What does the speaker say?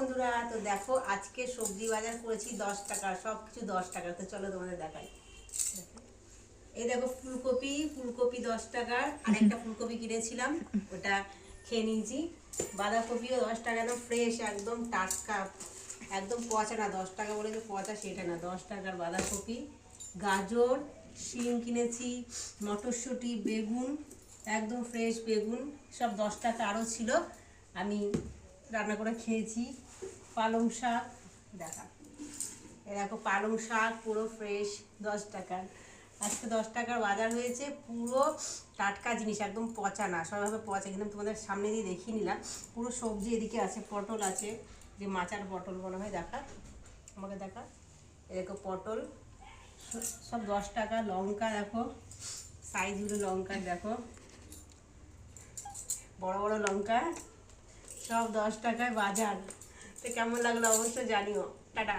বন্ধুরা, তো দেখো আজকে সবজি বাজার করেছি 10 টাকা, সব কিছু 10 টাকা। তো চলো তোমাদের দেখাই। এই দেখো ফুলকপি, ফুলকপি 10 টাকার। আর একটা ফুলকপি কিনেছিলাম, ওটা খেয়ে নিয়েছি। বাঁধাকপিও 10 টাকা, একদম ফ্রেশ, একদম টাটকা, একদম পচা না। 10 টাকা বলে যে পচা সেটা না, 10 টাকার বাঁধাকপি। গাজর, শিম কিনেছি, মটরশুঁটি, বেগুন, একদম ফ্রেশ বেগুন, সব 10 টাকা। আরও ছিল, আমি রান্না করে খেয়েছি। পালং শাক দেখা, এ দেখো পালং শাক পুরো ফ্রেশ 10 টাকার। আজকে 10 টাকার বাজার হয়েছে, পুরো টাটকা জিনিস, একদম পচা না। সবভাবে পচা, কিন্তু তোমাদের সামনে দিয়ে দেখিয়ে নিলাম। পুরো সবজি এদিকে আছে, পটল আছে, যে মাচার পটল মনে হয়, দেখা আমাকে দেখা। এ দেখো পটল, সব 10 টাকা। লঙ্কা দেখো, সাইজগুলো লঙ্কা দেখো, বড় বড় লঙ্কা, সব 10 টাকায় বাজার। তো কেমন লাগলো অবশ্যই জানিও। টাটা।